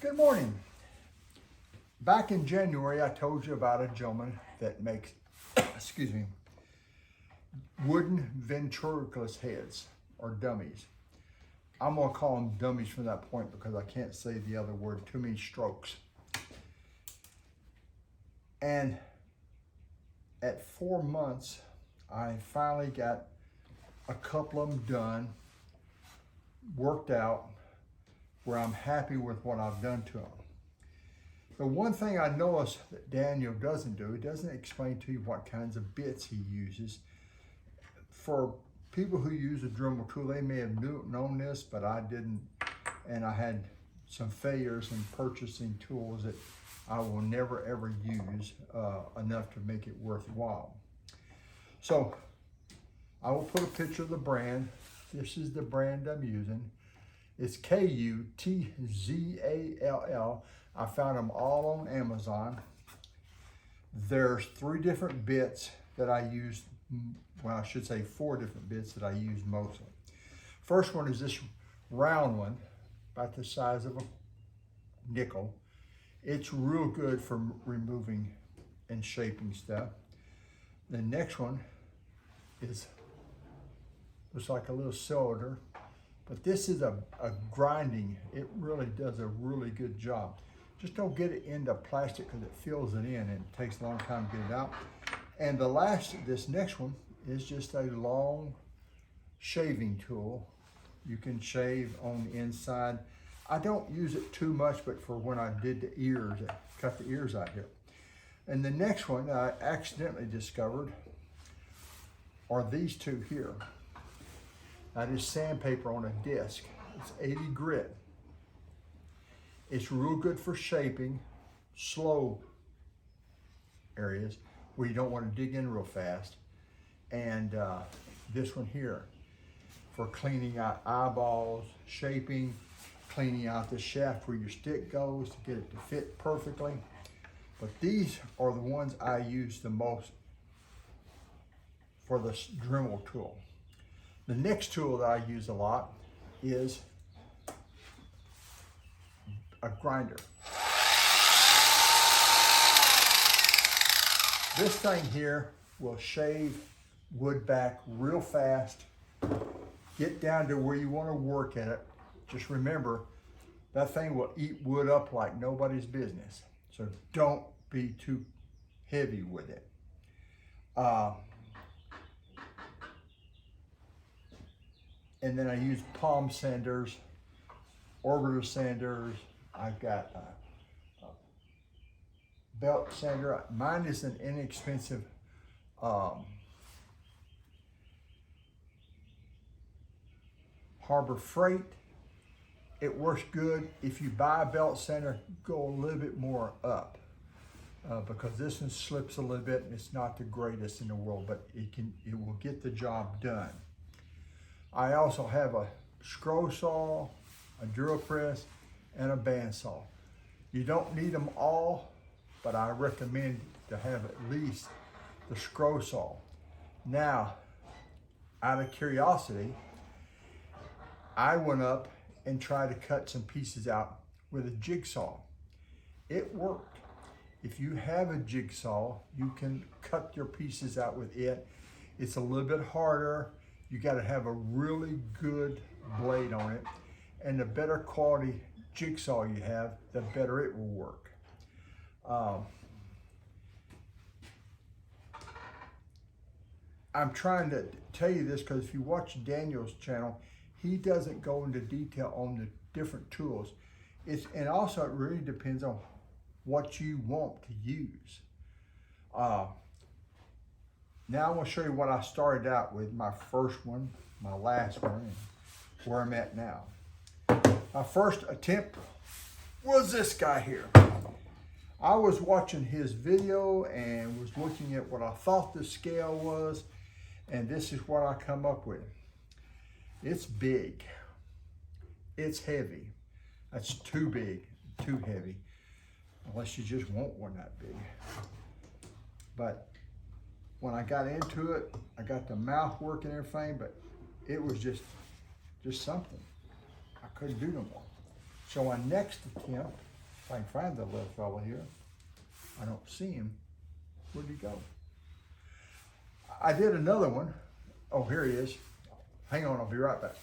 Good morning. Back in January, I told you about a gentleman that makes, excuse me, wooden ventriloquist heads or dummies. I'm gonna call them dummies from that point because I can't say the other word, too many strokes. And at 4 months, I finally got a couple of them done, worked out, where I'm happy with what I've done to them. The one thing I noticed that Daniel doesn't do, he doesn't explain to you what kinds of bits he uses. For people who use a Dremel tool, they may have known this, but I didn't, and I had some failures in purchasing tools that I will never ever use enough to make it worthwhile. So I will put a picture of the brand. This is the brand I'm using. It's Kutzall. I found them all on Amazon. There's 3 different bits that I use. Well, I should say 4 different bits that I use mostly. First one is this round one, about the size of a nickel. It's real good for removing and shaping stuff. The next one is, looks like a little cylinder, but this is a grinding. It really does a really good job. Just don't get it into plastic because it fills it in and it takes a long time to get it out. And this next one is just a long shaving tool. You can shave on the inside. I don't use it too much, but for when I did the ears, I cut the ears out here. And the next one I accidentally discovered are these 2 here. That is sandpaper on a disc. It's 80 grit. It's real good for shaping slow areas where you don't want to dig in real fast. And this one here for cleaning out eyeballs, shaping, cleaning out the shaft where your stick goes to get it to fit perfectly. But these are the ones I use the most for the Dremel tool. The next tool that I use a lot is a grinder. This thing here will shave wood back real fast, get down to where you want to work at it. Just remember, that thing will eat wood up like nobody's business. So don't be too heavy with it. And then I use palm sanders, orbiter sanders. I've got a belt sander. Mine is an inexpensive Harbor Freight. It works good. If you buy a belt sander, go a little bit more up because this one slips a little bit and it's not the greatest in the world, but it will get the job done. I also have a scroll saw, a drill press, and a bandsaw. You don't need them all, but I recommend to have at least the scroll saw. Now, out of curiosity, I went up and tried to cut some pieces out with a jigsaw. It worked. If you have a jigsaw, you can cut your pieces out with it. It's a little bit harder. You got to have a really good blade on it, and the better quality jigsaw you have, the better it will work. I'm trying to tell you this because if you watch Daniel's channel, he doesn't go into detail on the different tools. And also it really depends on what you want to use. Now I'm going to show you what I started out with, my first one, my last one, and where I'm at now. My first attempt was this guy here. I was watching his video and was looking at what I thought the scale was, and this is what I come up with. It's big. It's heavy. That's too big, too heavy, unless you just want one that big. But when I got into it, I got the mouth working and everything, but it was just something. I couldn't do no more. So my next attempt If I can find the little fella here. I don't see him. Where'd he go? I did another one. Oh, here he is. Hang on, I'll be right back.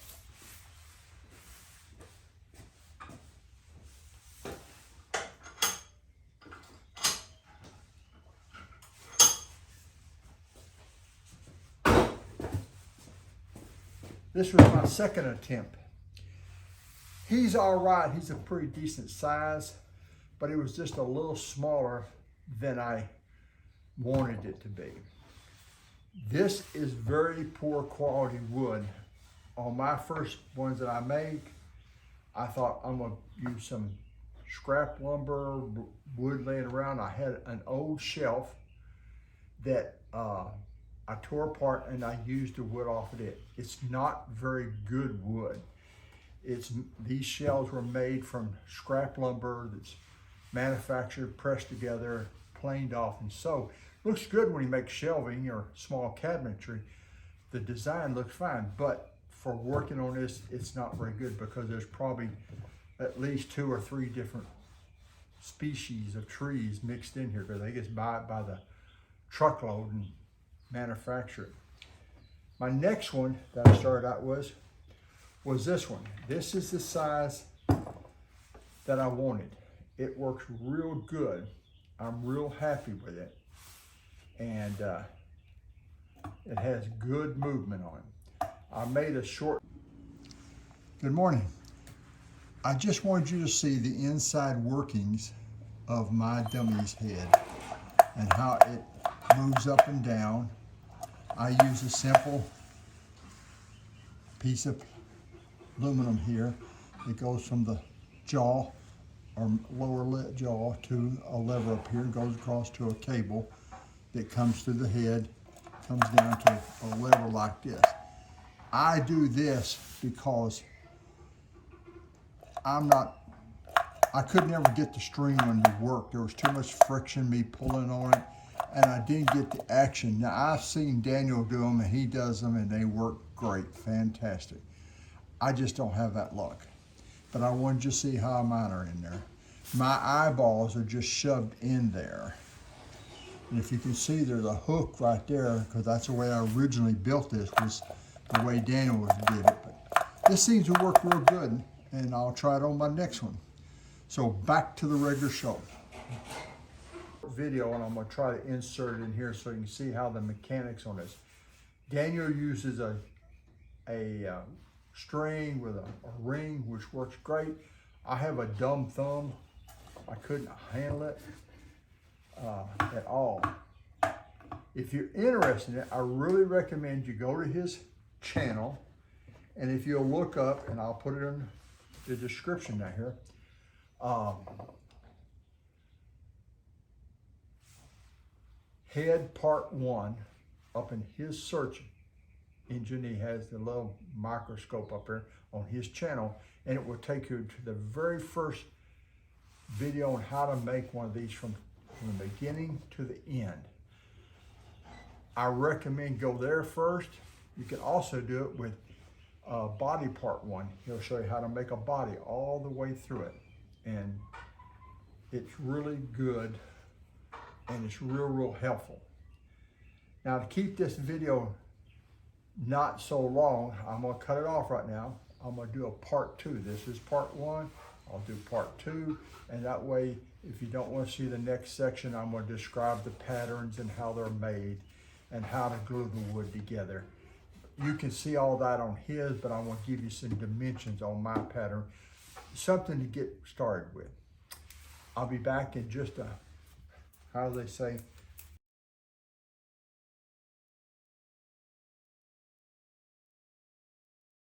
This was my second attempt. He's all right, he's a pretty decent size, but it was just a little smaller than I wanted it to be. This is very poor quality wood. On my first ones that I make, I thought I'm gonna use some scrap lumber, wood laying around. I had an old shelf that I tore apart and I used the wood off of it. It's not very good wood. These shelves were made from scrap lumber that's manufactured, pressed together, planed off, and so looks good when you make shelving or small cabinetry. The design looks fine, but for working on this, it's not very good because there's probably at least 2 or 3 different species of trees mixed in here because they just buy it by the truckload and manufacture it. My next one that I started out was this one. This is the size that I wanted. It works real good. I'm real happy with it. And it has good movement on it. I made a short. Good morning. I just wanted you to see the inside workings of my dummy's head and how it moves up and down. I use a simple piece of aluminum here. It goes from the jaw or lower lip jaw to a lever up here and goes across to a cable that comes through the head, comes down to a lever like this. I do this because I could never get the string on to work. There was too much friction, me pulling on it, and I didn't get the action. Now, I've seen Daniel do them, and he does them, and they work great, fantastic. I just don't have that luck. But I wanted you to see how mine are in there. My eyeballs are just shoved in there. And if you can see, there's a hook right there, because that's the way I originally built this, was the way Daniel did it. But this seems to work real good, and I'll try it on my next one. So back to the regular show. Video, and I'm gonna try to insert it in here so you can see how the mechanics on this. Daniel uses a string with a ring, which works great. I have a dumb thumb. I couldn't handle it at all. If you're interested in it, I really recommend you go to his channel, and if you'll look up, and I'll put it in the description down here, Head Part 1 up in his search engine. He has the little microscope up there on his channel, and it will take you to the very first video on how to make one of these from the beginning to the end. I recommend go there first. You can also do it with body part 1. He'll show you how to make a body all the way through it, and it's really good and it's real helpful. Now, to keep this video not so long, I'm gonna cut it off right now. I'm gonna do a part 2. This is part 1. I'll do part 2, and that way, if you don't want to see the next section, I'm gonna describe the patterns and how they're made and how to glue the wood together. You can see all that on his, but I want to give you some dimensions on my pattern, something to get started with. I'll be back in just how do they say,